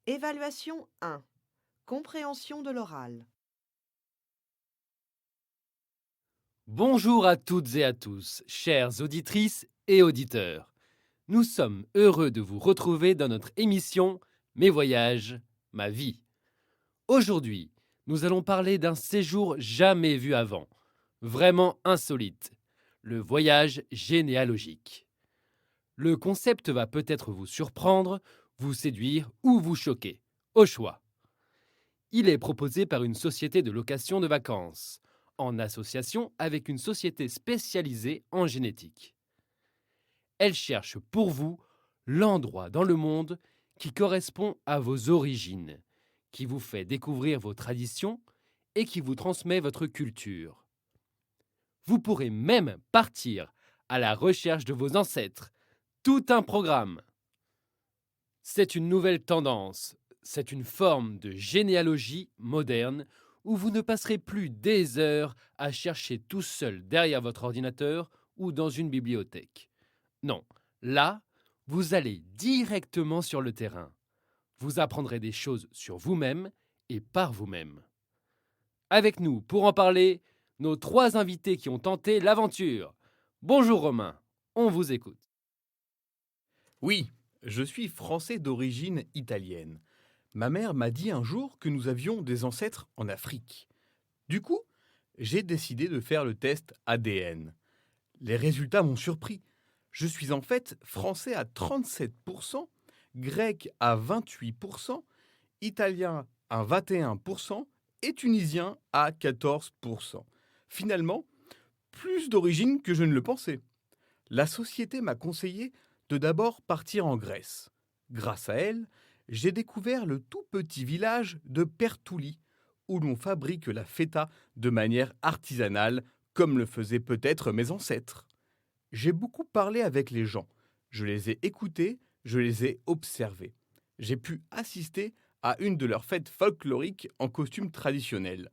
Évaluation 1. Compréhension de l'oral. Bonjour à toutes et à tous, chères auditrices et auditeurs. Nous sommes heureux de vous retrouver dans notre émission Mes voyages, ma vie. Aujourd'hui, nous allons parler d'un séjour jamais vu avant, vraiment insolite, le voyage généalogique. Le concept va peut-être vous surprendre, vous séduire ou vous choquer, au choix. Il est proposé par une société de location de vacances, en association avec une société spécialisée en génétique. Elle cherche pour vous l'endroit dans le monde qui correspond à vos origines, qui vous fait découvrir vos traditions et qui vous transmet votre culture. Vous pourrez même partir à la recherche de vos ancêtres. Tout un programme. C'est une nouvelle tendance, c'est une forme de généalogie moderne où vous ne passerez plus des heures à chercher tout seul derrière votre ordinateur ou dans une bibliothèque. Non, là, vous allez directement sur le terrain. Vous apprendrez des choses sur vous-même et par vous-même. Avec nous, pour en parler, nos trois invités qui ont tenté l'aventure. Bonjour Romain, on vous écoute. Oui, je suis français d'origine italienne. Ma mère m'a dit un jour que nous avions des ancêtres en Afrique. Du coup, j'ai décidé de faire le test ADN. Les résultats m'ont surpris. Je suis en fait français à 37%, grec à 28%, italien à 21% et tunisien à 14%. Finalement, plus d'origine que je ne le pensais. La société m'a conseillé de d'abord partir en Grèce. Grâce à elle, j'ai découvert le tout petit village de Pertouli, où l'on fabrique la feta de manière artisanale, comme le faisaient peut-être mes ancêtres. J'ai beaucoup parlé avec les gens, je les ai écoutés, je les ai observés. J'ai pu assister à une de leurs fêtes folkloriques en costume traditionnel.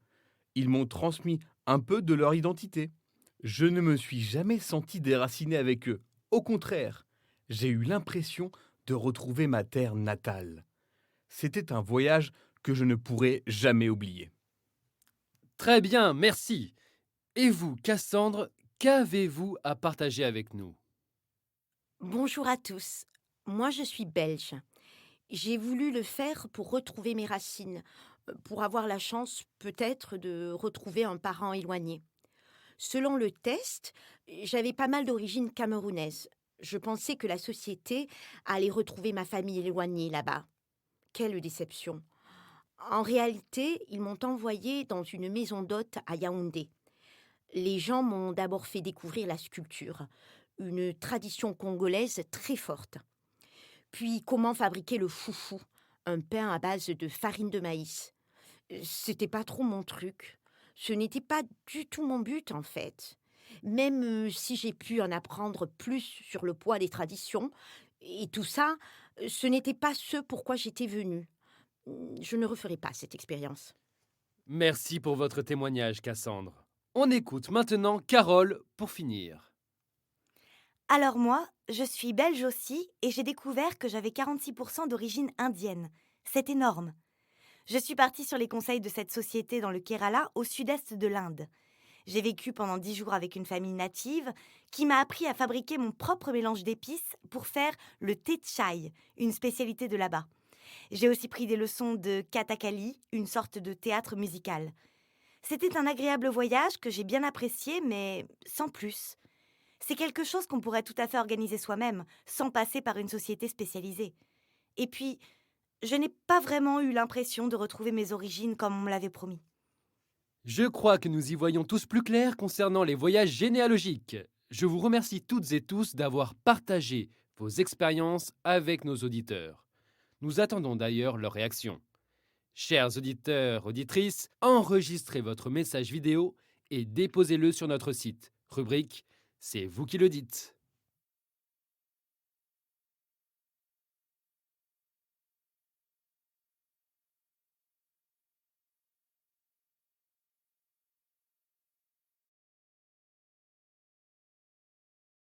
Ils m'ont transmis un peu de leur identité. Je ne me suis jamais senti déraciné avec eux. Au contraire, j'ai eu l'impression de retrouver ma terre natale. C'était un voyage que je ne pourrai jamais oublier. Très bien, merci. Et vous, Cassandre, qu'avez-vous à partager avec nous? Bonjour à tous. Moi, je suis belge. J'ai voulu le faire pour retrouver mes racines, pour avoir la chance peut-être de retrouver un parent éloigné. Selon le test, j'avais pas mal d'origine camerounaise. Je pensais que la société allait retrouver ma famille éloignée là-bas. Quelle déception. En réalité, ils m'ont envoyé dans une maison d'hôtes à Yaoundé. Les gens m'ont d'abord fait découvrir la sculpture, une tradition congolaise très forte. Puis comment fabriquer le foufou, un pain à base de farine de maïs. C'était pas trop mon truc. Ce n'était pas du tout mon but en fait. Même si j'ai pu en apprendre plus sur le poids des traditions et tout ça, ce n'était pas ce pourquoi j'étais venue. Je ne referai pas cette expérience. Merci pour votre témoignage, Cassandre. On écoute maintenant Carole pour finir. Alors moi, je suis belge aussi et j'ai découvert que j'avais 46% d'origine indienne. C'est énorme. Je suis partie sur les conseils de cette société dans le Kerala, au sud-est de l'Inde. J'ai vécu pendant 10 jours avec une famille native qui m'a appris à fabriquer mon propre mélange d'épices pour faire le thé chai, une spécialité de là-bas. J'ai aussi pris des leçons de kathakali, une sorte de théâtre musical. C'était un agréable voyage que j'ai bien apprécié, mais sans plus. C'est quelque chose qu'on pourrait tout à fait organiser soi-même, sans passer par une société spécialisée. Et puis, je n'ai pas vraiment eu l'impression de retrouver mes origines comme on me l'avait promis. Je crois que nous y voyons tous plus clair concernant les voyages généalogiques. Je vous remercie toutes et tous d'avoir partagé vos expériences avec nos auditeurs. Nous attendons d'ailleurs leurs réactions. Chers auditeurs, auditrices, enregistrez votre message vidéo et déposez-le sur notre site. Rubrique C'est vous qui le dites.